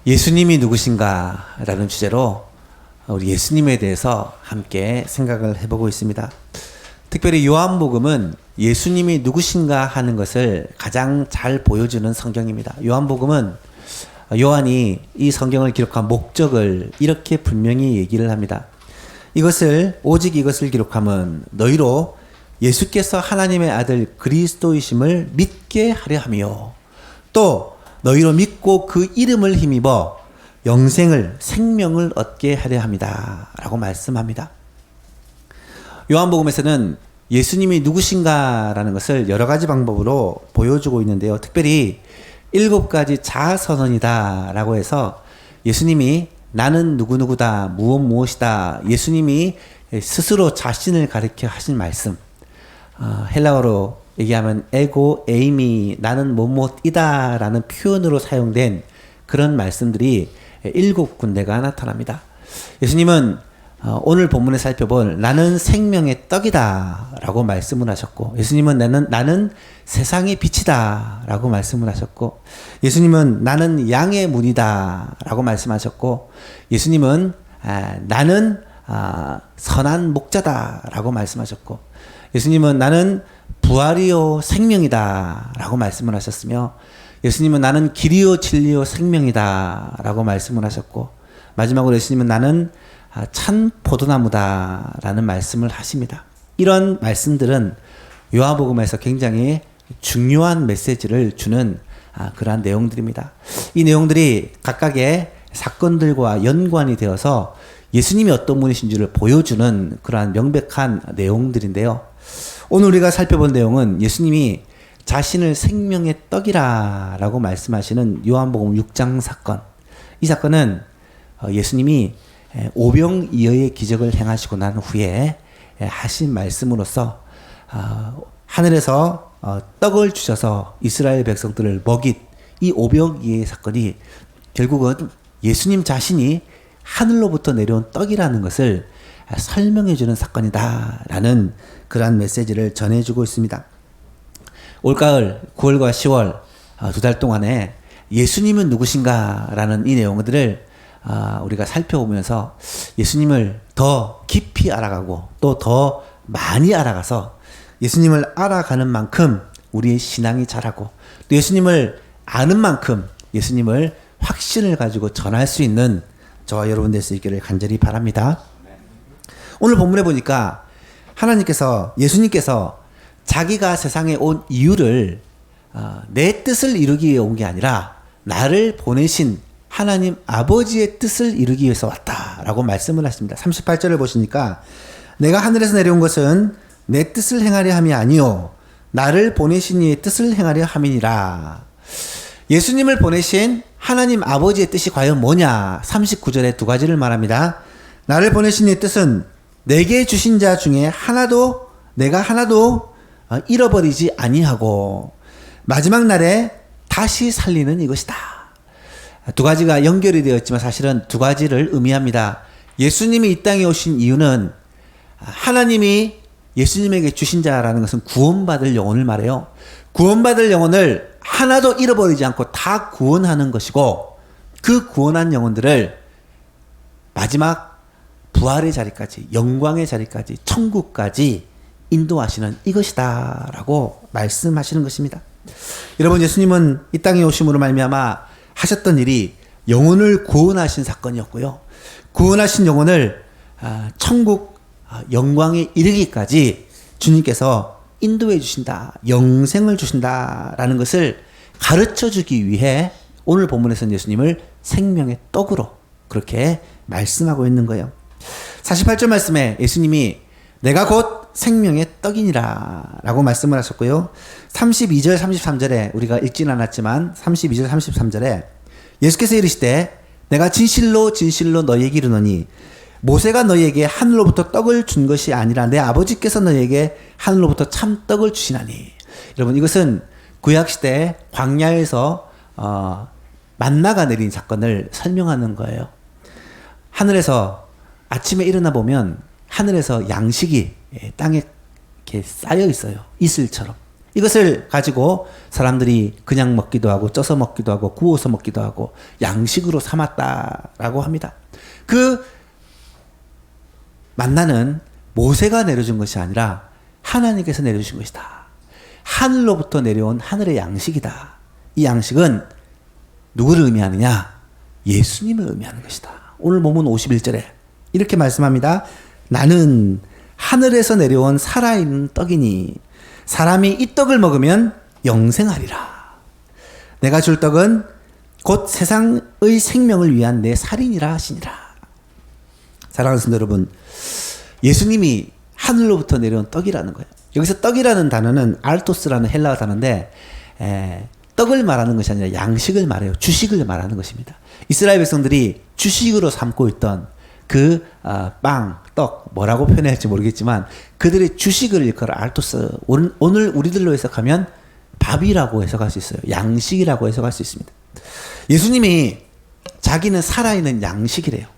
예수님이 누구신가 라는 주제로 우리 예수님에 대해서 함께 생각을 해보고 있습니다. 특별히 요한복음은 예수님이 누구신가 하는 것을 가장 잘 보여주는 성경입니다. 요한복음은 요한이 이 성경을 기록한 목적을 이렇게 분명히 얘기를 합니다. 오직 이것을 기록함은 너희로 예수께서 하나님의 아들 그리스도이심을 믿게 하려 함이요, 또 너희로 믿고 그 이름을 힘입어 생명을 얻게 하려 함이다 라고 말씀합니다. 요한복음에서는 예수님이 누구신가라는 것을 여러 가지 방법으로 보여주고 있는데요. 특별히 7가지 자아선언이다 라고 해서 예수님이 나는 누구누구다, 무엇이다, 예수님이 스스로 자신을 가리켜 하신 말씀, 헬라어로 얘기하면 에고 에이미, 나는 뭐뭐이다 라는 표현으로 사용된 그런 말씀들이 7군데가 나타납니다. 예수님은 오늘 본문에 살펴볼 나는 생명의 떡이다 라고 말씀을 하셨고, 예수님은 나는 세상의 빛이다 라고 말씀을 하셨고, 예수님은 나는 양의 문이다 라고 말씀하셨고, 예수님은 나는 선한 목자다 라고 말씀하셨고, 예수님은 나는 부활이요 생명이다 라고 말씀을 하셨으며, 예수님은 나는 길이요 진리요 생명이다 라고 말씀을 하셨고, 마지막으로 예수님은 나는 찬 포도나무다 라는 말씀을 하십니다. 이런 말씀들은 요한복음에서 굉장히 중요한 메시지를 주는 그러한 내용들입니다. 이 내용들이 각각의 사건들과 연관이 되어서 예수님이 어떤 분이신지를 보여주는 그러한 명백한 내용들인데요. 오늘 우리가 살펴본 내용은 예수님이 자신을 생명의 떡이라 라고 말씀하시는 요한복음 6장 사건. 이 사건은 예수님이 오병이어의 기적을 행하시고 난 후에 하신 말씀으로서 하늘에서 떡을 주셔서 이스라엘 백성들을 먹인 이 오병이어의 사건이 결국은 예수님 자신이 하늘로부터 내려온 떡이라는 것을 설명해 주는 사건이다 라는 그러한 메시지를 전해주고 있습니다. 올가을 9월과 10월 2달 동안에 예수님은 누구신가 라는 이 내용들을 우리가 살펴보면서 예수님을 더 깊이 알아가고 또 더 많이 알아가서 예수님을 알아가는 만큼 우리의 신앙이 자라고, 또 예수님을 아는 만큼 예수님을 확신을 가지고 전할 수 있는 저와 여러분 될 수 있기를 간절히 바랍니다. 오늘 본문에 보니까 예수님께서 자기가 세상에 온 이유를 내 뜻을 이루기 위해 온 게 아니라 나를 보내신 하나님 아버지의 뜻을 이루기 위해서 왔다라고 말씀을 하십니다. 38절을 보시니까 내가 하늘에서 내려온 것은 내 뜻을 행하려 함이 아니요 나를 보내신 이의 뜻을 행하려 함이니라. 예수님을 보내신 하나님 아버지의 뜻이 과연 뭐냐? 39절에 2가지를 말합니다. 나를 보내신 이의 뜻은 내게 주신 자 중에 내가 하나도 잃어버리지 아니하고 마지막 날에 다시 살리는 이것이다. 2가지가 연결이 되어 있지만 사실은 2가지를 의미합니다. 예수님이 이 땅에 오신 이유는 하나님이 예수님에게 주신 자라는 것은 구원받을 영혼을 말해요. 구원받을 영혼을 하나도 잃어버리지 않고 다 구원하는 것이고, 그 구원한 영혼들을 마지막 부활의 자리까지, 영광의 자리까지, 천국까지 인도하시는 이것이다 라고 말씀하시는 것입니다. 여러분, 예수님은 이 땅에 오심으로 말미암아 하셨던 일이 영혼을 구원하신 사건이었고요, 구원하신 영혼을 천국 영광에 이르기까지 주님께서 인도해 주신다, 영생을 주신다라는 것을 가르쳐 주기 위해 오늘 본문에서는 예수님을 생명의 떡으로 그렇게 말씀하고 있는 거예요. 48절 말씀에 예수님이 내가 곧 생명의 떡이니라 라고 말씀을 하셨고요. 32절 33절에 우리가 읽진 않았지만 32절 33절에 예수께서 이르시되 내가 진실로 진실로 너희에게 이르노니 모세가 너희에게 하늘로부터 떡을 준 것이 아니라 내 아버지께서 너희에게 하늘로부터 참떡을 주시나니. 여러분, 이것은 구약시대 광야에서 만나가 내린 사건을 설명하는 거예요. 하늘에서 아침에 일어나 보면 하늘에서 양식이 땅에 이렇게 쌓여 있어요. 이슬처럼. 이것을 가지고 사람들이 그냥 먹기도 하고 쪄서 먹기도 하고 구워서 먹기도 하고 양식으로 삼았다라고 합니다. 그 만나는 모세가 내려준 것이 아니라 하나님께서 내려주신 것이다. 하늘로부터 내려온 하늘의 양식이다. 이 양식은 누구를 의미하느냐? 예수님을 의미하는 것이다. 오늘 본문 51절에 이렇게 말씀합니다. 나는 하늘에서 내려온 살아있는 떡이니 사람이 이 떡을 먹으면 영생하리라. 내가 줄 떡은 곧 세상의 생명을 위한 내 살이니라 하시니라. 사랑하는 성도 여러분, 예수님이 하늘로부터 내려온 떡이라는 거예요. 여기서 떡이라는 단어는 알토스라는 헬라어 단어인데 떡을 말하는 것이 아니라 양식을 말해요. 주식을 말하는 것입니다. 이스라엘 백성들이 주식으로 삼고 있던 그 빵, 떡 뭐라고 표현할지 모르겠지만 그들의 주식을 일컬어 알토스, 오늘 우리들로 해석하면 밥이라고 해석할 수 있어요. 양식이라고 해석할 수 있습니다. 예수님이 자기는 살아있는 양식이래요.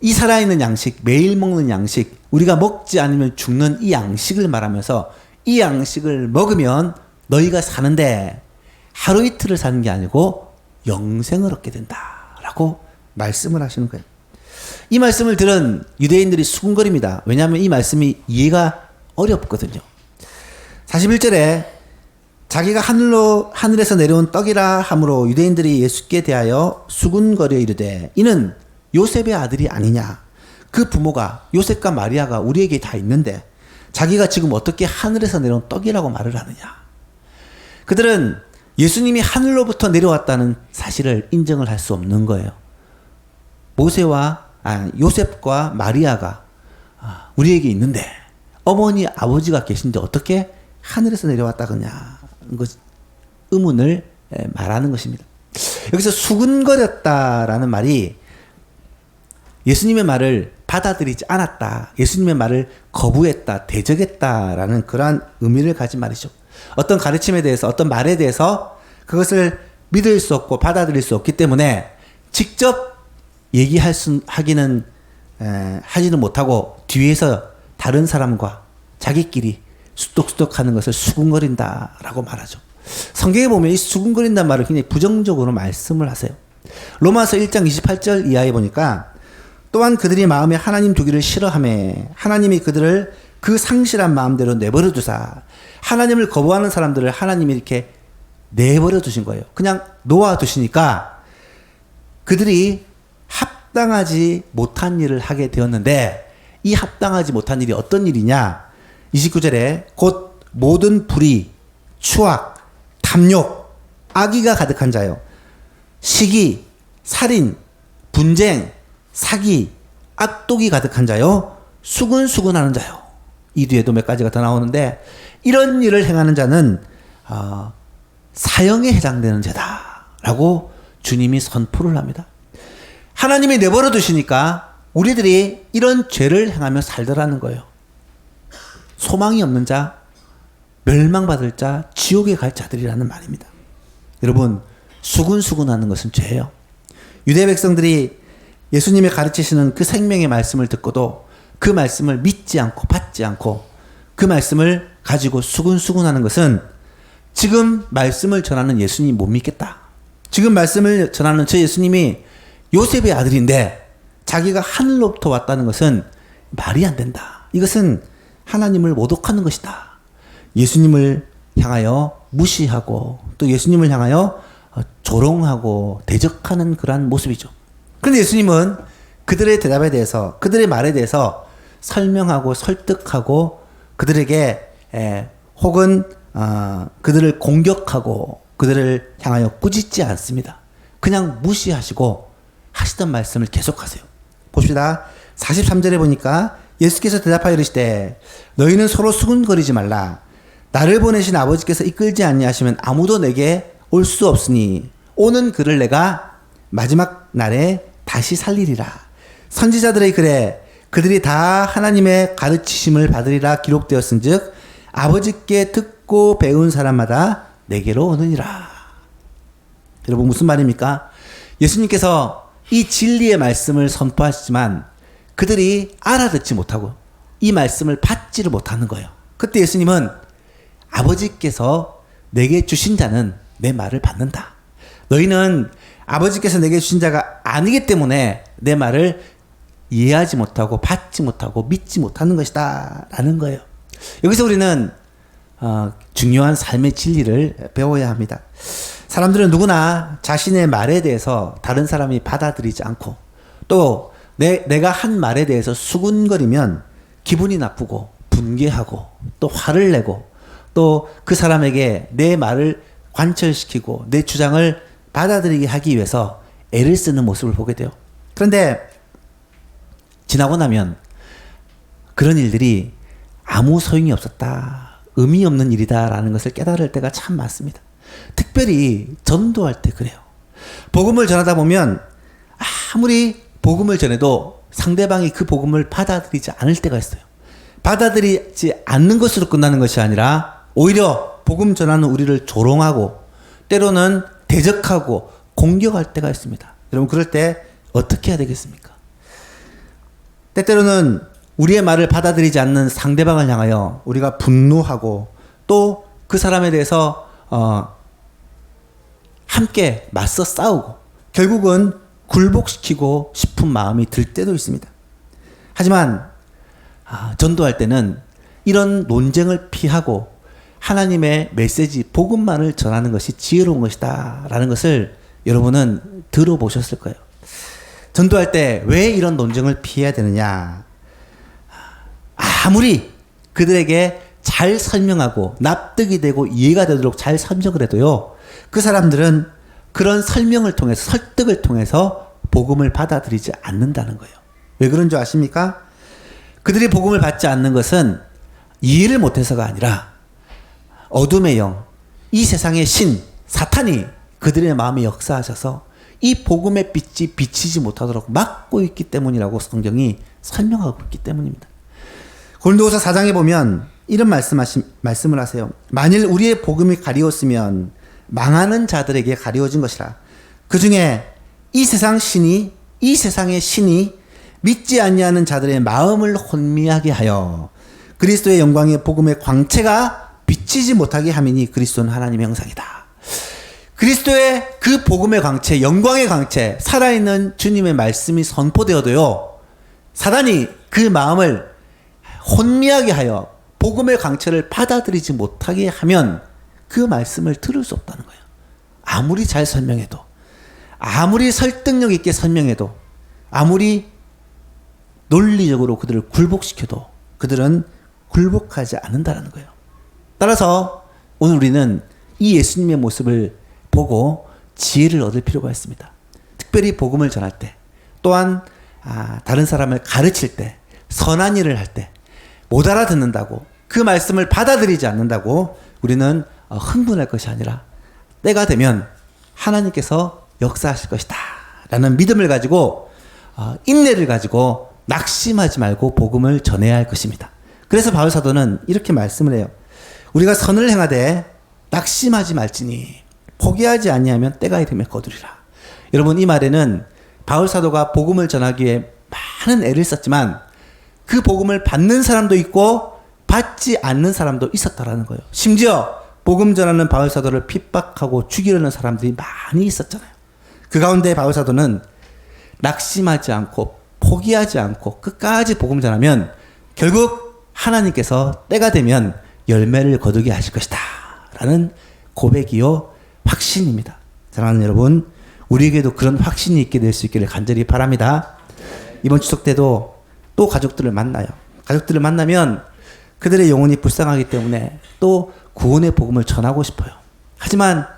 이 살아있는 양식, 매일 먹는 양식, 우리가 먹지 않으면 죽는 이 양식을 말하면서 이 양식을 먹으면 너희가 사는데 하루 이틀을 사는 게 아니고 영생을 얻게 된다라고 말씀을 하시는 거예요. 이 말씀을 들은 유대인들이 수군거립니다. 왜냐하면 이 말씀이 이해가 어렵거든요. 41절에 자기가 하늘에서 내려온 떡이라 함으로 유대인들이 예수께 대하여 수군거려 이르되 이는 요셉의 아들이 아니냐. 그 부모가 요셉과 마리아가 우리에게 다 있는데 자기가 지금 어떻게 하늘에서 내려온 떡이라고 말을 하느냐. 그들은 예수님이 하늘로부터 내려왔다는 사실을 인정을 할 수 없는 거예요. 요셉과 마리아가 우리에게 있는데 어머니 아버지가 계신데 어떻게 하늘에서 내려왔다 그냐. 의문을 말하는 것입니다. 여기서 수군거렸다라는 말이 예수님의 말을 받아들이지 않았다. 예수님의 말을 거부했다. 대적했다라는 그러한 의미를 가진 말이죠. 어떤 가르침에 대해서 어떤 말에 대해서 그것을 믿을 수 없고 받아들일 수 없기 때문에 직접 하지는 못하고 뒤에서 다른 사람과 자기끼리 수덕수덕하는 것을 수군거린다라고 말하죠. 성경에 보면 이 수군거린다는 말을 굉장히 부정적으로 말씀을 하세요. 로마서 1장 28절 이하에 보니까 또한 그들이 마음에 하나님 두기를 싫어하매 하나님이 그들을 그 상실한 마음대로 내버려 두사 하나님을 거부하는 사람들을 하나님이 이렇게 내버려 두신 거예요. 그냥 놓아 두시니까 그들이 합당하지 못한 일을 하게 되었는데 이 합당하지 못한 일이 어떤 일이냐? 29절에 곧 모든 불의, 추악, 탐욕, 악의가 가득한 자요. 시기, 살인, 분쟁, 사기, 악독이 가득한 자요. 수군수군하는 자요. 이 뒤에도 몇 가지가 더 나오는데 이런 일을 행하는 자는 사형에 해당되는 죄다라고 주님이 선포를 합니다. 하나님이 내버려 두시니까 우리들이 이런 죄를 행하며 살더라는 거예요. 소망이 없는 자, 멸망받을 자, 지옥에 갈 자들이라는 말입니다. 여러분, 수군수군하는 것은 죄예요. 유대 백성들이 예수님이 가르치시는 그 생명의 말씀을 듣고도 그 말씀을 믿지 않고 받지 않고 그 말씀을 가지고 수군수군하는 것은 지금 말씀을 전하는 예수님이 못 믿겠다. 지금 말씀을 전하는 저 예수님이 요셉의 아들인데 자기가 하늘로부터 왔다는 것은 말이 안 된다. 이것은 하나님을 모독하는 것이다. 예수님을 향하여 무시하고 또 예수님을 향하여 조롱하고 대적하는 그러한 모습이죠. 그런데 예수님은 그들의 대답에 대해서 그들의 말에 대해서 설명하고 설득하고 그들에게 혹은 그들을 공격하고 그들을 향하여 꾸짖지 않습니다. 그냥 무시하시고 하시던 말씀을 계속하세요. 봅시다. 43절에 보니까 예수께서 대답하여 이르시되 너희는 서로 수군거리지 말라. 나를 보내신 아버지께서 이끌지 아니하시면 아무도 내게 올 수 없으니 오는 그를 내가 마지막 날에 다시 살리리라. 선지자들의 글에 그들이 다 하나님의 가르치심을 받으리라 기록되었은즉 아버지께 듣고 배운 사람마다 내게로 오느니라. 여러분 무슨 말입니까? 예수님께서 이 진리의 말씀을 선포하시지만 그들이 알아듣지 못하고 이 말씀을 받지를 못하는 거예요. 그때 예수님은 아버지께서 내게 주신 자는 내 말을 받는다. 너희는 아버지께서 내게 주신 자가 아니기 때문에 내 말을 이해하지 못하고 받지 못하고 믿지 못하는 것이다 라는 거예요. 여기서 우리는 중요한 삶의 진리를 배워야 합니다. 사람들은 누구나 자신의 말에 대해서 다른 사람이 받아들이지 않고 또 내가 한 말에 대해서 수군거리면 기분이 나쁘고 분개하고 또 화를 내고 또 그 사람에게 내 말을 관철시키고 내 주장을 받아들이게 하기 위해서 애를 쓰는 모습을 보게 돼요. 그런데 지나고 나면 그런 일들이 아무 소용이 없었다, 의미 없는 일이다라는 것을 깨달을 때가 참 많습니다. 특별히 전도할 때 그래요. 복음을 전하다 보면 아무리 복음을 전해도 상대방이 그 복음을 받아들이지 않을 때가 있어요. 받아들이지 않는 것으로 끝나는 것이 아니라 오히려 복음 전하는 우리를 조롱하고 때로는 대적하고 공격할 때가 있습니다. 여러분 그럴 때 어떻게 해야 되겠습니까? 때때로는 우리의 말을 받아들이지 않는 상대방을 향하여 우리가 분노하고 또 그 사람에 대해서 함께 맞서 싸우고 결국은 굴복시키고 싶은 마음이 들 때도 있습니다. 하지만 전도할 때는 이런 논쟁을 피하고 하나님의 메시지, 복음만을 전하는 것이 지혜로운 것이다 라는 것을 여러분은 들어보셨을 거예요. 전도할 때 왜 이런 논쟁을 피해야 되느냐? 아무리 그들에게 잘 설명하고 납득이 되고 이해가 되도록 잘 설명을 해도요, 그 사람들은 그런 설명을 통해서 설득을 통해서 복음을 받아들이지 않는다는 거예요. 왜 그런 줄 아십니까? 그들이 복음을 받지 않는 것은 이해를 못해서가 아니라 어둠의 영, 이 세상의 신, 사탄이 그들의 마음에 역사하셔서 이 복음의 빛이 비치지 못하도록 막고 있기 때문이라고 성경이 설명하고 있기 때문입니다. 고린도후서 4장에 보면 이런 말씀을 하세요. 만일 우리의 복음이 가리웠으면 망하는 자들에게 가리워진 것이라. 그 중에 이 세상의 신이 믿지 아니하는 자들의 마음을 혼미하게 하여 그리스도의 영광의 복음의 광채가 비치지 못하게 함이니 그리스도는 하나님의 형상이다. 그리스도의 그 복음의 광채, 영광의 광채, 살아있는 주님의 말씀이 선포되어도요, 사단이 그 마음을 혼미하게 하여 복음의 광채를 받아들이지 못하게 하면 그 말씀을 들을 수 없다는 거예요. 아무리 잘 설명해도, 아무리 설득력 있게 설명해도, 아무리 논리적으로 그들을 굴복시켜도 그들은 굴복하지 않는다는 거예요. 따라서 오늘 우리는 이 예수님의 모습을 보고 지혜를 얻을 필요가 있습니다. 특별히 복음을 전할 때, 또한 다른 사람을 가르칠 때, 선한 일을 할 때 못 알아듣는다고, 그 말씀을 받아들이지 않는다고 우리는 흥분할 것이 아니라 때가 되면 하나님께서 역사하실 것이다 라는 믿음을 가지고 인내를 가지고 낙심하지 말고 복음을 전해야 할 것입니다. 그래서 바울 사도는 이렇게 말씀을 해요. 우리가 선을 행하되 낙심하지 말지니 포기하지 아니하면 때가 이르면 거두리라. 여러분, 이 말에는 바울 사도가 복음을 전하기 위해 많은 애를 썼지만 그 복음을 받는 사람도 있고 받지 않는 사람도 있었다라는 거예요. 심지어 복음 전하는 바울 사도를 핍박하고 죽이려는 사람들이 많이 있었잖아요. 그 가운데 바울 사도는 낙심하지 않고 포기하지 않고 끝까지 복음 전하면 결국 하나님께서 때가 되면 열매를 거두게 하실 것이다 라는 고백이요 확신입니다. 사랑하는 여러분, 우리에게도 그런 확신이 있게 될 수 있기를 간절히 바랍니다. 이번 추석 때도 또 가족들을 만나요. 가족들을 만나면 그들의 영혼이 불쌍하기 때문에 또 구원의 복음을 전하고 싶어요. 하지만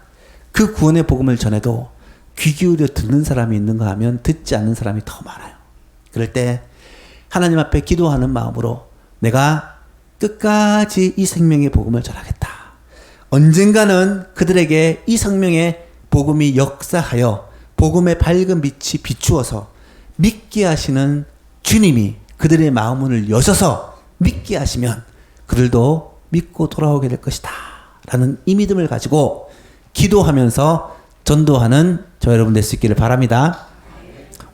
그 구원의 복음을 전해도 귀 기울여 듣는 사람이 있는가 하면 듣지 않는 사람이 더 많아요. 그럴 때 하나님 앞에 기도하는 마음으로 내가 끝까지 이 생명의 복음을 전하겠다. 언젠가는 그들에게 이 생명의 복음이 역사하여 복음의 밝은 빛이 비추어서 믿게 하시는 주님이 그들의 마음문을 여셔서 믿게 하시면 그들도 믿고 돌아오게 될 것이다 라는 이 믿음을 가지고 기도하면서 전도하는 저 여러분 될 수 있기를 바랍니다.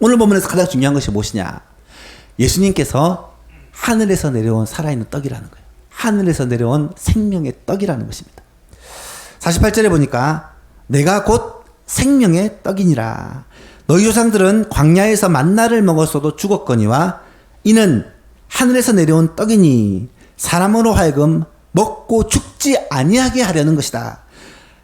오늘 본문에서 가장 중요한 것이 무엇이냐? 예수님께서 하늘에서 내려온 살아있는 떡이라는 거예요. 하늘에서 내려온 생명의 떡이라는 것입니다. 48절에 보니까 내가 곧 생명의 떡이니라. 너희 조상들은 광야에서 만나를 먹었어도 죽었거니와 이는 하늘에서 내려온 떡이니 사람으로 하여금 먹고 죽지 아니하게 하려는 것이다.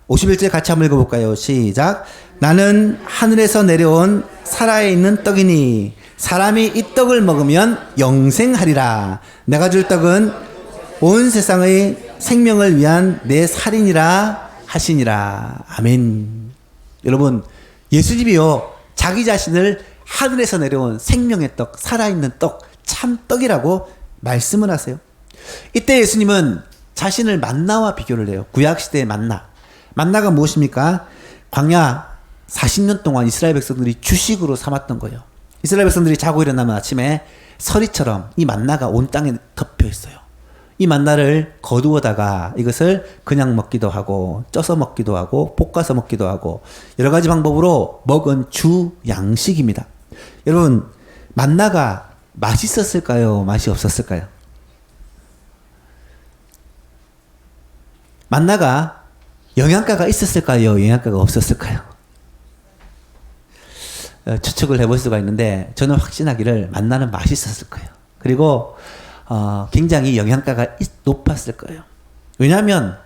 51절 같이 한번 읽어볼까요? 시작. 나는 하늘에서 내려온 살아있는 떡이니 사람이 이 떡을 먹으면 영생하리라. 내가 줄 떡은 온 세상의 생명을 위한 내 살이니라 하시니라. 아멘. 여러분, 예수님이요 자기 자신을 하늘에서 내려온 생명의 떡, 살아있는 떡, 참 떡이라고 말씀을 하세요. 이때 예수님은 자신을 만나와 비교를 해요. 구약시대의 만나. 만나가 무엇입니까? 광야 40년 동안 이스라엘 백성들이 주식으로 삼았던 거예요. 이스라엘 백성들이 자고 일어나면 아침에 서리처럼 이 만나가 온 땅에 덮여 있어요. 이 만나를 거두어다가 이것을 그냥 먹기도 하고 쪄서 먹기도 하고 볶아서 먹기도 하고 여러 가지 방법으로 먹은 주 양식입니다. 여러분, 만나가 맛있었을까요? 맛이 없었을까요? 만나가 영양가가 있었을까요? 영양가가 없었을까요? 추측을 해볼 수가 있는데 저는 확신하기를 만나는 맛있었을 거예요. 그리고 굉장히 영양가가 높았을 거예요. 왜냐하면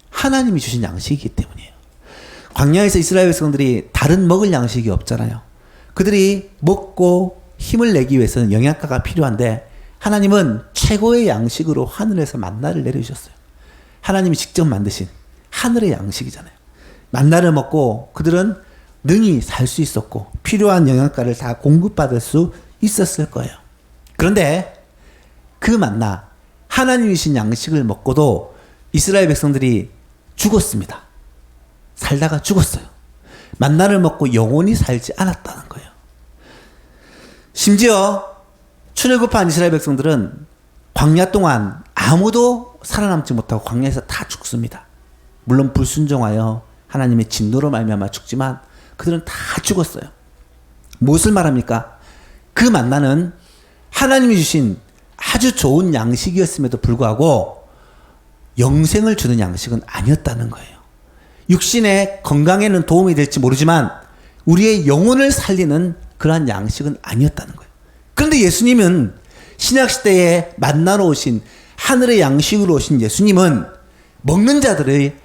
하나님이 주신 양식이기 때문이에요. 광야에서 이스라엘 백성들이 다른 먹을 양식이 없잖아요. 그들이 먹고 힘을 내기 위해서는 영양가가 필요한데 하나님은 최고의 양식으로 하늘에서 만나를 내려주셨어요. 하나님이 직접 만드신 하늘의 양식이잖아요. 만나를 먹고 그들은 능히 살 수 있었고 필요한 영양가를 다 공급받을 수 있었을 거예요. 그런데 그 만나, 하나님이 주신 양식을 먹고도 이스라엘 백성들이 죽었습니다. 살다가 죽었어요. 만나를 먹고 영원히 살지 않았다는 거예요. 심지어 출애굽한 이스라엘 백성들은 광야 동안 아무도 살아남지 못하고 광야에서 다 죽습니다. 물론 불순종하여 하나님의 진노로 말미암아 죽지만 그들은 다 죽었어요. 무엇을 말합니까? 그 만나는 하나님이 주신 아주 좋은 양식이었음에도 불구하고 영생을 주는 양식은 아니었다는 거예요. 육신의 건강에는 도움이 될지 모르지만 우리의 영혼을 살리는 그러한 양식은 아니었다는 거예요. 그런데 예수님은 신약시대에 만나러 오신 하늘의 양식으로 오신 예수님은 먹는 자들의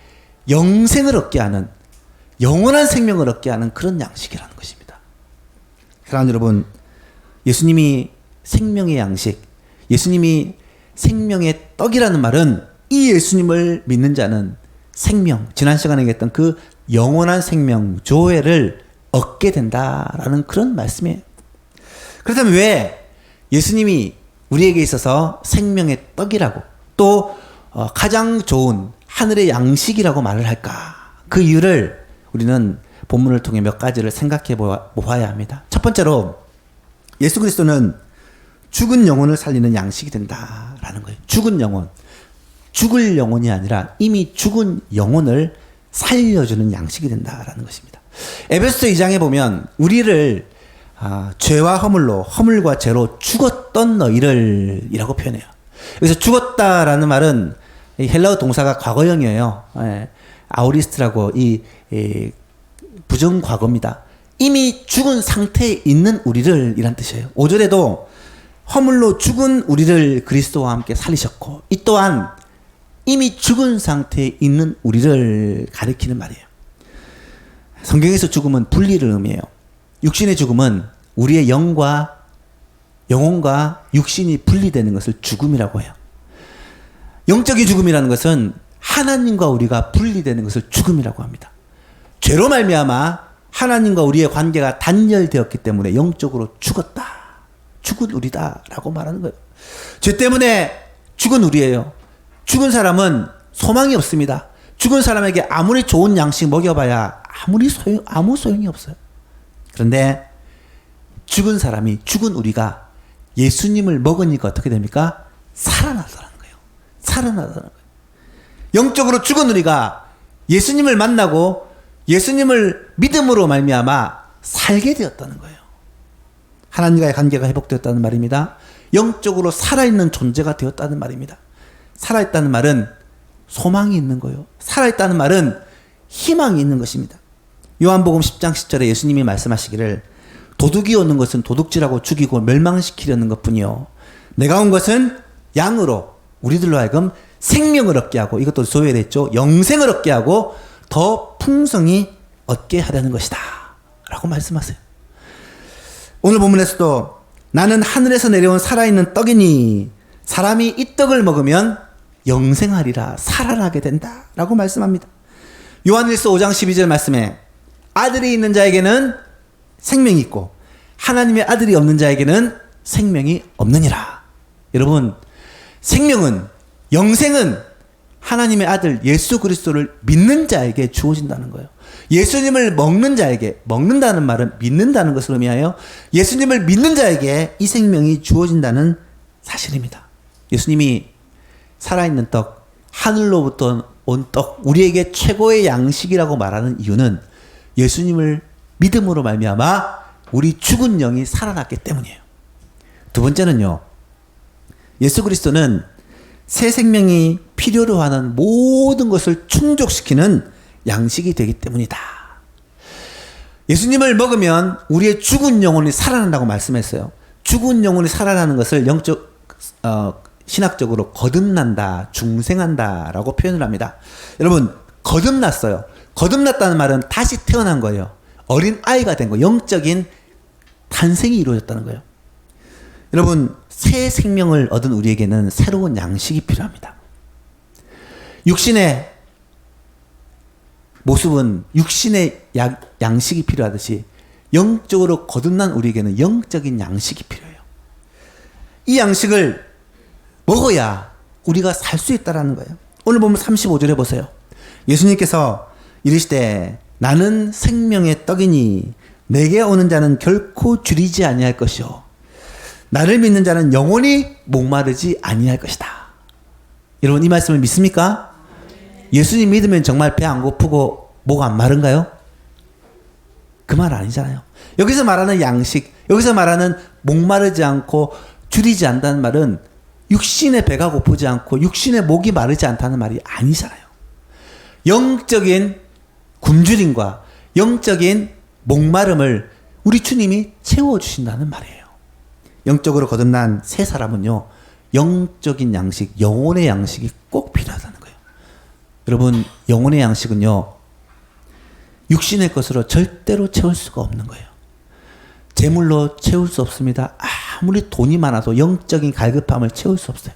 영생을 얻게 하는 영원한 생명을 얻게 하는 그런 양식이라는 것입니다. 사랑하는 여러분, 예수님이 생명의 양식, 예수님이 생명의 떡이라는 말은 이 예수님을 믿는 자는 생명, 지난 시간에 얘기했던 그 영원한 생명, 조회를 얻게 된다라는 그런 말씀이에요. 그렇다면 왜 예수님이 우리에게 있어서 생명의 떡이라고 또 가장 좋은 하늘의 양식이라고 말을 할까? 그 이유를 우리는 본문을 통해 몇 가지를 생각해 보아야 합니다. 첫 번째로 예수 그리스도는 죽은 영혼을 살리는 양식이 된다라는 거예요. 죽은 영혼. 죽을 영혼이 아니라 이미 죽은 영혼을 살려주는 양식이 된다라는 것입니다. 에베소서 2장에 보면 우리를 죄와 허물로 허물과 죄로 죽었던 너희를 이라고 표현해요. 여기서 죽었다라는 말은 헬라어 동사가 과거형이에요. 아우리스트라고 이 부정과거입니다. 이미 죽은 상태에 있는 우리를 이란 뜻이에요. 5절에도 허물로 죽은 우리를 그리스도와 함께 살리셨고 이 또한 이미 죽은 상태에 있는 우리를 가리키는 말이에요. 성경에서 죽음은 분리를 의미해요. 육신의 죽음은 우리의 영혼과 육신이 분리되는 것을 죽음이라고 해요. 영적인 죽음이라는 것은 하나님과 우리가 분리되는 것을 죽음이라고 합니다. 죄로 말미암아 하나님과 우리의 관계가 단절되었기 때문에 영적으로 죽었다. 죽은 우리다라고 말하는 거예요. 죄 때문에 죽은 우리예요. 죽은 사람은 소망이 없습니다. 죽은 사람에게 아무리 좋은 양식 먹여봐야 아무 소용이 없어요. 그런데 죽은 사람이, 죽은 우리가 예수님을 먹으니까 어떻게 됩니까? 살아나더라는 거예요. 살아나더라는 거예요. 영적으로 죽은 우리가 예수님을 만나고 예수님을 믿음으로 말미암아 살게 되었다는 거예요. 하나님과의 관계가 회복되었다는 말입니다. 영적으로 살아있는 존재가 되었다는 말입니다. 살아있다는 말은 소망이 있는 거예요. 살아있다는 말은 희망이 있는 것입니다. 요한복음 10장 10절에 예수님이 말씀하시기를 도둑이 오는 것은 도둑질하고 죽이고 멸망시키려는 것뿐이요 내가 온 것은 양으로 우리들로 하여금 생명을 얻게 하고, 이것도 조회했죠. 영생을 얻게 하고 더 풍성히 얻게 하려는 것이다 라고 말씀하세요. 오늘 본문에서도 나는 하늘에서 내려온 살아있는 떡이니 사람이 이 떡을 먹으면 영생하리라, 살아나게 된다 라고 말씀합니다. 요한일서 5장 12절 말씀에 아들이 있는 자에게는 생명이 있고 하나님의 아들이 없는 자에게는 생명이 없느니라. 여러분, 생명은, 영생은 하나님의 아들 예수 그리스도를 믿는 자에게 주어진다는 거예요. 예수님을 먹는 자에게, 먹는다는 말은 믿는다는 것을 의미하여 예수님을 믿는 자에게 이 생명이 주어진다는 사실입니다. 예수님이 살아있는 떡, 하늘로부터 온 떡, 우리에게 최고의 양식이라고 말하는 이유는 예수님을 믿음으로 말미암아 우리 죽은 영이 살아났기 때문이에요. 두 번째는요, 예수 그리스도는 새 생명이 필요로 하는 모든 것을 충족시키는 양식이 되기 때문이다. 예수님을 먹으면 우리의 죽은 영혼이 살아난다고 말씀했어요. 죽은 영혼이 살아나는 것을 신학적으로 거듭난다, 중생한다 라고 표현을 합니다. 여러분, 거듭났어요. 거듭났다는 말은 다시 태어난 거예요. 어린 아이가 된 거예요. 영적인 탄생이 이루어졌다는 거예요. 여러분, 새 생명을 얻은 우리에게는 새로운 양식이 필요합니다. 육신의 모습은 육신의 양식이 필요하듯이 영적으로 거듭난 우리에게는 영적인 양식이 필요해요. 이 양식을 먹어야 우리가 살 수 있다는 거예요. 오늘 보면 35절에 보세요. 예수님께서 이르시되 나는 생명의 떡이니 내게 오는 자는 결코 줄이지 아니할 것이요 나를 믿는 자는 영원히 목마르지 아니할 것이다. 여러분, 이 말씀을 믿습니까? 예수님 믿으면 정말 배 안 고프고 목 안 마른가요? 그 말 아니잖아요. 여기서 말하는 양식, 여기서 말하는 목마르지 않고 줄이지 않다는 말은 육신의 배가 고프지 않고 육신의 목이 마르지 않다는 말이 아니잖아요. 영적인 굶주림과 영적인 목마름을 우리 주님이 채워주신다는 말이에요. 영적으로 거듭난 새 사람은요, 영적인 양식, 영혼의 양식이 꼭 필요하다는 거예요. 여러분, 영혼의 양식은요, 육신의 것으로 절대로 채울 수가 없는 거예요. 재물로 채울 수 없습니다. 아무리 돈이 많아도 영적인 갈급함을 채울 수 없어요.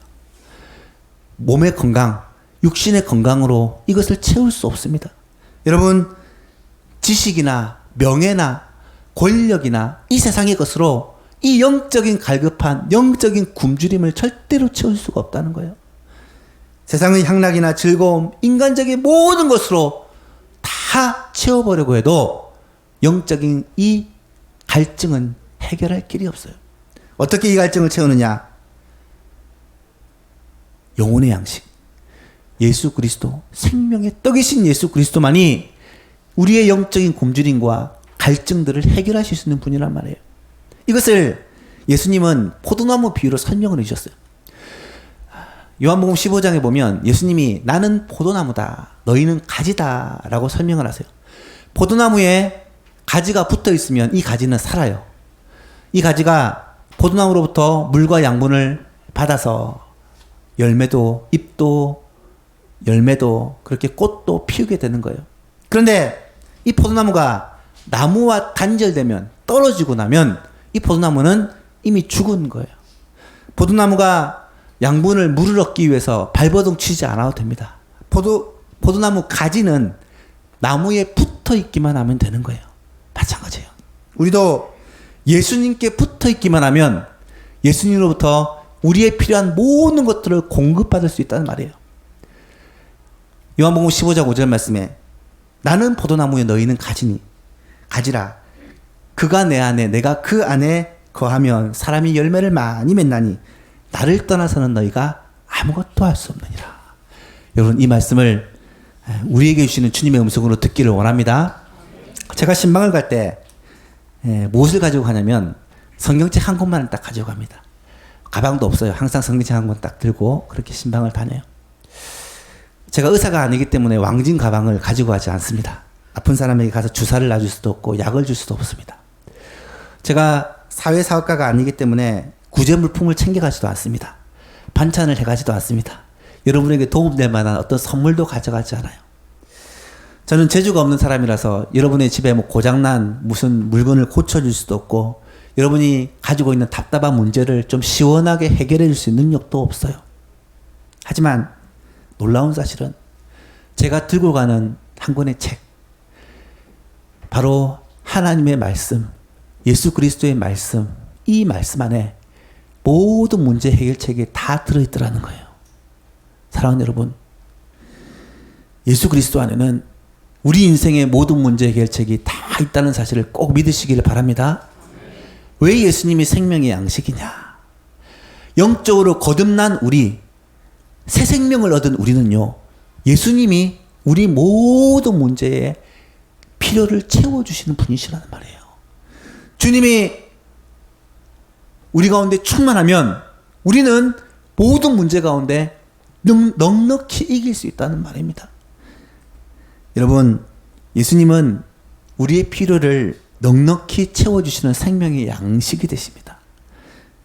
몸의 건강, 육신의 건강으로 이것을 채울 수 없습니다. 여러분, 지식이나 명예나 권력이나 이 세상의 것으로 이 영적인 갈급한 영적인 굶주림을 절대로 채울 수가 없다는 거예요. 세상의 향락이나 즐거움, 인간적인 모든 것으로 다 채워보려고 해도 영적인 이 갈증은 해결할 길이 없어요. 어떻게 이 갈증을 채우느냐? 영혼의 양식, 예수 그리스도, 생명의 떡이신 예수 그리스도만이 우리의 영적인 굶주림과 갈증들을 해결하실 수 있는 분이란 말이에요. 이것을 예수님은 포도나무 비유로 설명을 해주셨어요. 요한복음 15장에 보면 예수님이 나는 포도나무다, 너희는 가지다 라고 설명을 하세요. 포도나무에 가지가 붙어 있으면 이 가지는 살아요. 이 가지가 포도나무로부터 물과 양분을 받아서 열매도, 잎도, 열매도, 그렇게 꽃도 피우게 되는 거예요. 그런데 이 포도나무가 나무와 단절되면, 떨어지고 나면 이 포도나무는 이미 죽은 거예요. 포도나무가 양분을, 물을 얻기 위해서 발버둥 치지 않아도 됩니다. 포도나무 가지는 나무에 붙어 있기만 하면 되는 거예요. 마찬가지예요. 우리도 예수님께 붙어 있기만 하면 예수님으로부터 우리의 필요한 모든 것들을 공급받을 수 있다는 말이에요. 요한복음 15장 5절 말씀에 나는 포도나무에 너희는 가지라. 그가 내 안에, 내가 그 안에 거하면 사람이 열매를 많이 맺나니 나를 떠나서는 너희가 아무것도 할 수 없느니라. 여러분, 이 말씀을 우리에게 주시는 주님의 음성으로 듣기를 원합니다. 제가 신방을 갈 때 무엇을 가지고 가냐면 성경책 한 권만을 딱 가지고 갑니다. 가방도 없어요. 항상 성경책 한 권 딱 들고 그렇게 신방을 다녀요. 제가 의사가 아니기 때문에 왕진 가방을 가지고 가지 않습니다. 아픈 사람에게 가서 주사를 놔줄 수도 없고 약을 줄 수도 없습니다. 제가 사회사업가가 아니기 때문에 구제물품을 챙겨가지도 않습니다. 반찬을 해가지도 않습니다. 여러분에게 도움될 만한 어떤 선물도 가져가지 않아요. 저는 재주가 없는 사람이라서 여러분의 집에 뭐 고장난 무슨 물건을 고쳐줄 수도 없고 여러분이 가지고 있는 답답한 문제를 좀 시원하게 해결해 줄 수 있는 능력도 없어요. 하지만 놀라운 사실은 제가 들고 가는 한 권의 책, 바로 하나님의 말씀, 예수 그리스도의 말씀, 이 말씀 안에 모든 문제 해결책이 다 들어있더라는 거예요. 사랑하는 여러분, 예수 그리스도 안에는 우리 인생의 모든 문제 해결책이 다 있다는 사실을 꼭 믿으시기를 바랍니다. 왜 예수님이 생명의 양식이냐? 영적으로 거듭난 우리, 새 생명을 얻은 우리는요, 예수님이 우리 모든 문제에 필요를 채워주시는 분이시라는 말이에요. 주님이 우리 가운데 충만하면 우리는 모든 문제 가운데 넉넉히 이길 수 있다는 말입니다. 여러분, 예수님은 우리의 필요를 넉넉히 채워주시는 생명의 양식이 되십니다.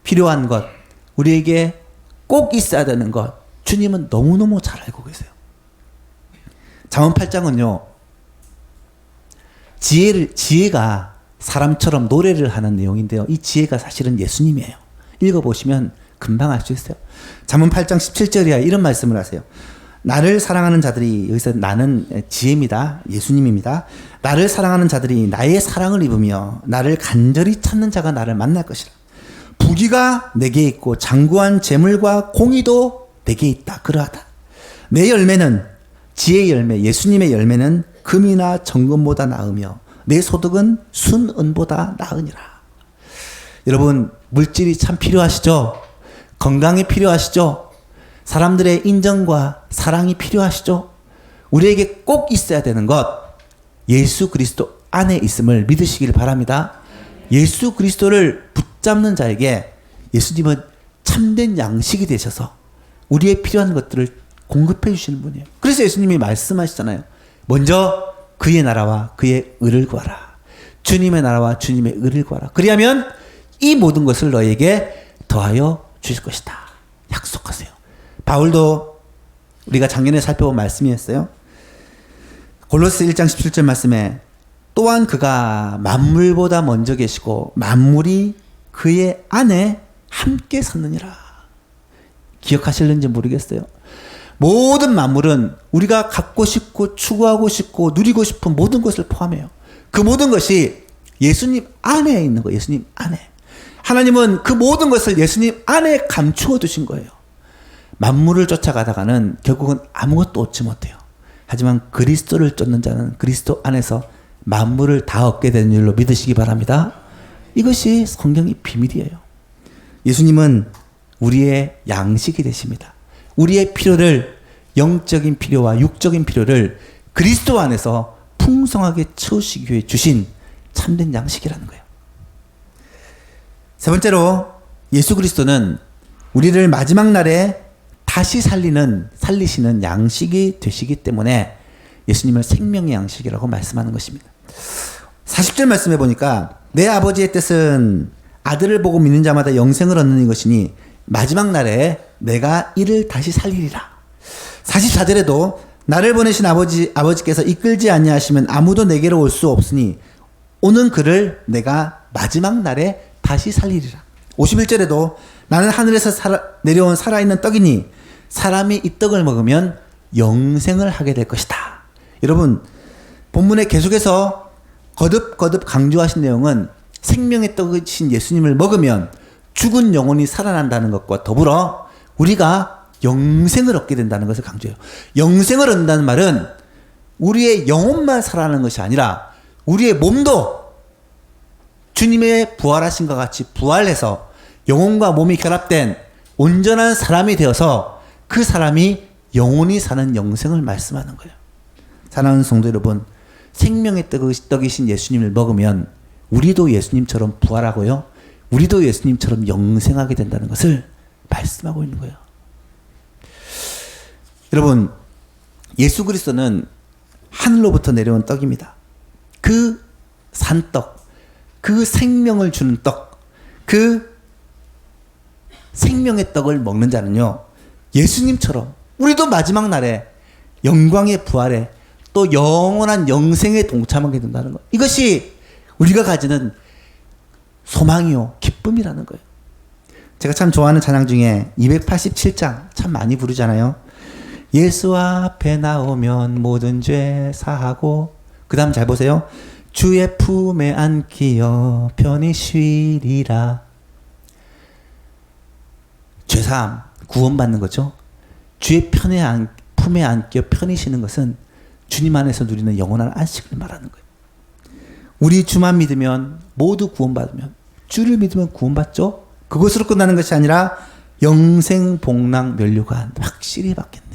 필요한 것, 우리에게 꼭 있어야 되는 것, 주님은 너무너무 잘 알고 계세요. 잠언 8장은요, 지혜가 사람처럼 노래를 하는 내용인데요. 이 지혜가 사실은 예수님이에요. 읽어보시면 금방 알 수 있어요. 잠언 8장 17절이야 이런 말씀을 하세요. 나를 사랑하는 자들이, 여기서 나는 지혜입니다. 예수님입니다. 나를 사랑하는 자들이 나의 사랑을 입으며 나를 간절히 찾는 자가 나를 만날 것이라. 부귀가 내게 있고 장구한 재물과 공의도 내게 있다. 그러하다. 내 열매는, 지혜의 열매, 예수님의 열매는 금이나 정금보다 나으며 내 소득은 순은보다 나으니라. 여러분, 물질이 참 필요하시죠? 건강이 필요하시죠? 사람들의 인정과 사랑이 필요하시죠? 우리에게 꼭 있어야 되는 것, 예수 그리스도 안에 있음을 믿으시길 바랍니다. 예수 그리스도를 붙잡는 자에게 예수님은 참된 양식이 되셔서 우리의 필요한 것들을 공급해 주시는 분이에요. 그래서 예수님이 말씀하시잖아요. 먼저 그의 나라와 그의 의를 구하라. 주님의 나라와 주님의 의를 구하라. 그리하면 이 모든 것을 너에게 더하여 주실 것이다. 약속하세요. 바울도 우리가 작년에 살펴본 말씀이었어요. 골로새 1장 17절 말씀에 또한 그가 만물보다 먼저 계시고 만물이 그의 안에 함께 섰느니라. 기억하실는지 모르겠어요. 모든 만물은 우리가 갖고 싶고 추구하고 싶고 누리고 싶은 모든 것을 포함해요. 그 모든 것이 예수님 안에 있는 거예요. 예수님 안에. 하나님은 그 모든 것을 예수님 안에 감추어 두신 거예요. 만물을 쫓아가다가는 결국은 아무것도 얻지 못해요. 하지만 그리스도를 쫓는 자는 그리스도 안에서 만물을 다 얻게 되는 줄로 믿으시기 바랍니다. 이것이 성경의 비밀이에요. 예수님은 우리의 양식이 되십니다. 우리의 필요를, 영적인 필요와 육적인 필요를 그리스도 안에서 풍성하게 채우시기 위해 주신 참된 양식이라는 거예요. 세 번째로, 예수 그리스도는 우리를 마지막 날에 다시 살리시는 양식이 되시기 때문에 예수님을 생명의 양식이라고 말씀하는 것입니다. 40절 말씀해 보니까 내 아버지의 뜻은 아들을 보고 믿는 자마다 영생을 얻는 것이니 마지막 날에 내가 이를 다시 살리리라. 44절에도 나를 보내신 아버지께서 이끌지 아니하시면 아무도 내게로 올 수 없으니 오는 그를 내가 마지막 날에 다시 살리리라. 51절에도 나는 하늘에서 내려온 살아있는 떡이니 사람이 이 떡을 먹으면 영생을 하게 될 것이다. 여러분, 본문에 계속해서 거듭 강조하신 내용은 생명의 떡이신 예수님을 먹으면 죽은 영혼이 살아난다는 것과 더불어 우리가 영생을 얻게 된다는 것을 강조해요. 영생을 얻는다는 말은 우리의 영혼만 살아나는 것이 아니라 우리의 몸도 주님의 부활하신 것 같이 부활해서 영혼과 몸이 결합된 온전한 사람이 되어서 그 사람이 영혼이 사는 영생을 말씀하는 거예요. 사랑하는 성도 여러분, 생명의 떡이신 예수님을 먹으면 우리도 예수님처럼 부활하고요, 우리도 예수님처럼 영생하게 된다는 것을 말씀하고 있는 거예요. 여러분, 예수 그리스도는 하늘로부터 내려온 떡입니다. 그 산떡, 그 생명을 주는 떡, 그 생명의 떡을 먹는 자는요, 예수님처럼 우리도 마지막 날에 영광의 부활에 또 영원한 영생에 동참하게 된다는 것. 이것이 우리가 가지는 소망이요, 기쁨이라는 거예요. 제가 참 좋아하는 찬양 중에 287장 참 많이 부르잖아요. 예수 앞에 나오면 모든 죄 사하고, 그 다음 잘 보세요. 주의 품에 안기어 편히 쉬리라. 죄사함, 구원받는 거죠. 주의 품에 안겨 편히 쉬는 것은 주님 안에서 누리는 영원한 안식을 말하는 거예요. 우리 주만 믿으면, 모두 구원받으면, 주를 믿으면 구원받죠. 그것으로 끝나는 것이 아니라 영생 복락 면류관 확실히 받겠네.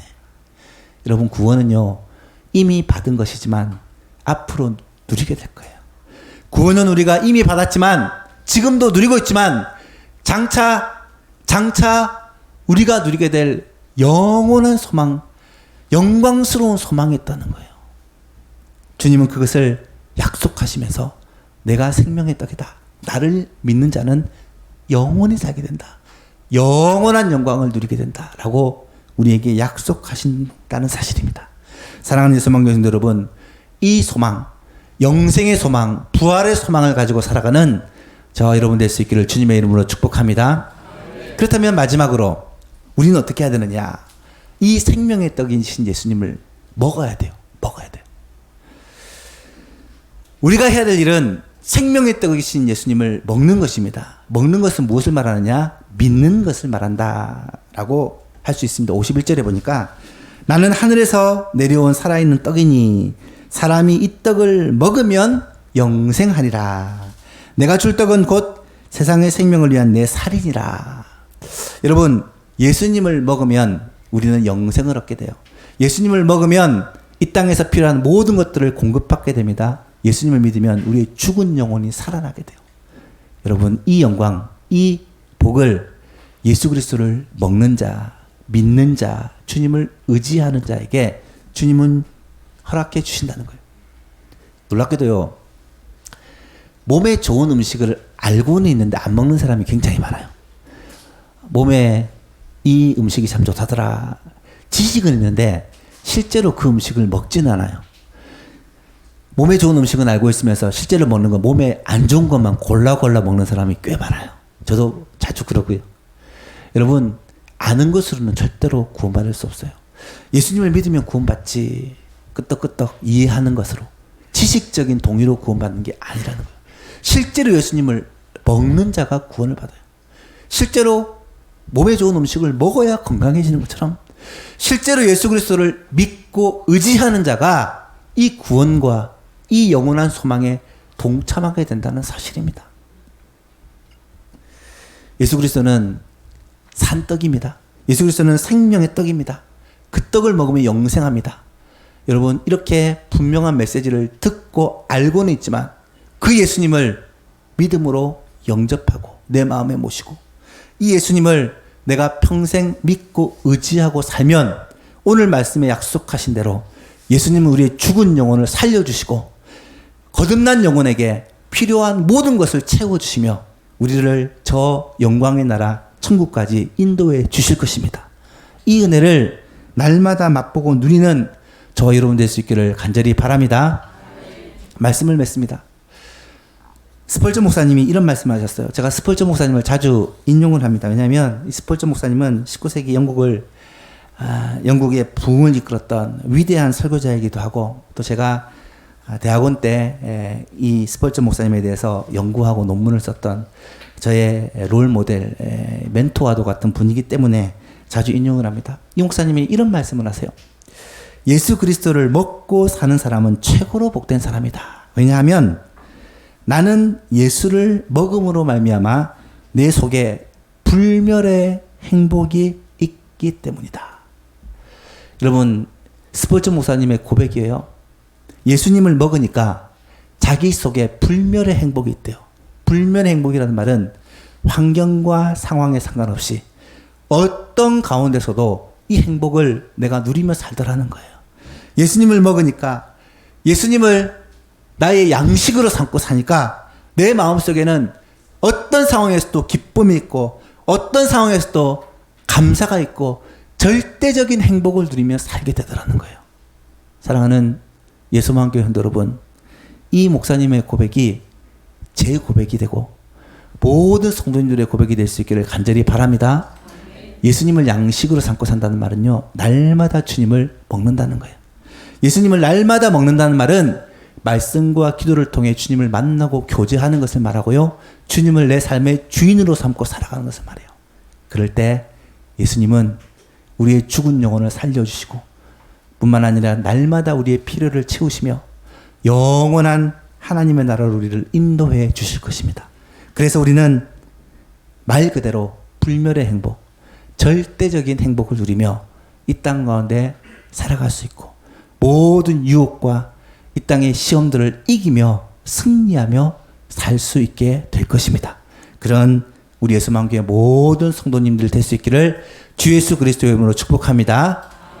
여러분, 구원은요, 이미 받은 것이지만 앞으로 누리게 될 거예요. 구원은 우리가 이미 받았지만, 지금도 누리고 있지만, 장차 우리가 누리게 될 영원한 소망, 영광스러운 소망이 있다는 거예요. 주님은 그것을 약속하시면서 내가 생명의 떡이다. 나를 믿는 자는 영원히 살게 된다. 영원한 영광을 누리게 된다. 라고 우리에게 약속하신다는 사실입니다. 사랑하는 예수망교인들 여러분, 이 소망, 영생의 소망, 부활의 소망을 가지고 살아가는 저와 여러분 될 수 있기를 주님의 이름으로 축복합니다. 그렇다면 마지막으로 우리는 어떻게 해야 되느냐? 이 생명의 떡이신 예수님을 먹어야 돼요. 먹어야 돼요. 우리가 해야 될 일은 생명의 떡이신 예수님을 먹는 것입니다. 먹는 것은 무엇을 말하느냐? 믿는 것을 말한다 라고 할 수 있습니다. 51절에 보니까 나는 하늘에서 내려온 살아있는 떡이니 사람이 이 떡을 먹으면 영생하리라. 내가 줄 떡은 곧 세상의 생명을 위한 내 살이니라. 여러분, 예수님을 먹으면 우리는 영생을 얻게 돼요. 예수님을 먹으면 이 땅에서 필요한 모든 것들을 공급받게 됩니다. 예수님을 믿으면 우리의 죽은 영혼이 살아나게 돼요. 여러분, 이 영광, 이 복을 예수 그리스도를 먹는 자, 믿는 자, 주님을 의지하는 자에게 주님은 허락해 주신다는 거예요. 놀랍게도요, 몸에 좋은 음식을 알고는 있는데 안 먹는 사람이 굉장히 많아요. 몸에 이 음식이 참 좋다더라. 지식은 있는데 실제로 그 음식을 먹지는 않아요. 몸에 좋은 음식은 알고 있으면서 실제로 먹는 건 몸에 안 좋은 것만 골라 먹는 사람이 꽤 많아요. 저도 자주 그러고요. 여러분, 아는 것으로는 절대로 구원받을 수 없어요. 예수님을 믿으면 구원받지, 끄떡끄떡 이해하는 것으로, 지식적인 동의로 구원받는 게 아니라는 거예요. 실제로 예수님을 먹는 자가 구원을 받아요. 실제로 몸에 좋은 음식을 먹어야 건강해지는 것처럼 실제로 예수 그리스도를 믿고 의지하는 자가 이 구원과 이 영원한 소망에 동참하게 된다는 사실입니다. 예수 그리스도는 산떡입니다. 예수 그리스도는 생명의 떡입니다. 그 떡을 먹으면 영생합니다. 여러분, 이렇게 분명한 메시지를 듣고 알고는 있지만 그 예수님을 믿음으로 영접하고 내 마음에 모시고 이 예수님을 내가 평생 믿고 의지하고 살면 오늘 말씀에 약속하신 대로 예수님은 우리의 죽은 영혼을 살려주시고 거듭난 영혼에게 필요한 모든 것을 채워주시며 우리를 저 영광의 나라 천국까지 인도해 주실 것입니다. 이 은혜를 날마다 맛보고 누리는 저와 여러분 될 수 있기를 간절히 바랍니다. 말씀을 맺습니다. 스펄전 목사님이 이런 말씀을 하셨어요. 제가 스펄전 목사님을 자주 인용을 합니다. 왜냐하면 이 스펄전 목사님은 19세기 영국의 부흥을 이끌었던 위대한 설교자이기도 하고 또 제가 대학원 때 이 스펄전 목사님에 대해서 연구하고 논문을 썼던 저의 롤 모델, 멘토와도 같은 분이기 때문에 자주 인용을 합니다. 이 목사님이 이런 말씀을 하세요. 예수 그리스도를 먹고 사는 사람은 최고로 복된 사람이다. 왜냐하면 나는 예수를 먹음으로 말미암아 내 속에 불멸의 행복이 있기 때문이다. 여러분, 스펄전 목사님의 고백이에요. 예수님을 먹으니까 자기 속에 불멸의 행복이 있대요. 불멸의 행복이라는 말은 환경과 상황에 상관없이 어떤 가운데서도 이 행복을 내가 누리며 살더라는 거예요. 예수님을 먹으니까, 예수님을 나의 양식으로 삼고 사니까 내 마음속에는 어떤 상황에서도 기쁨이 있고 어떤 상황에서도 감사가 있고 절대적인 행복을 누리며 살게 되더라는 거예요. 사랑하는 예수만교회 성도 여러분, 이 목사님의 고백이 제 고백이 되고 모든 성도님들의 고백이 될 수 있기를 간절히 바랍니다. 예수님을 양식으로 삼고 산다는 말은요, 날마다 주님을 먹는다는 거예요. 예수님을 날마다 먹는다는 말은 말씀과 기도를 통해 주님을 만나고 교제하는 것을 말하고요, 주님을 내 삶의 주인으로 삼고 살아가는 것을 말해요. 그럴 때 예수님은 우리의 죽은 영혼을 살려주시고 뿐만 아니라 날마다 우리의 필요를 채우시며 영원한 하나님의 나라로 우리를 인도해 주실 것입니다. 그래서 우리는 말 그대로 불멸의 행복, 절대적인 행복을 누리며 이 땅 가운데 살아갈 수 있고 모든 유혹과 이 땅의 시험들을 이기며 승리하며 살 수 있게 될 것입니다. 그런 우리 예수만교회 모든 성도님들 될 수 있기를 주 예수 그리스도의 이름으로 축복합니다.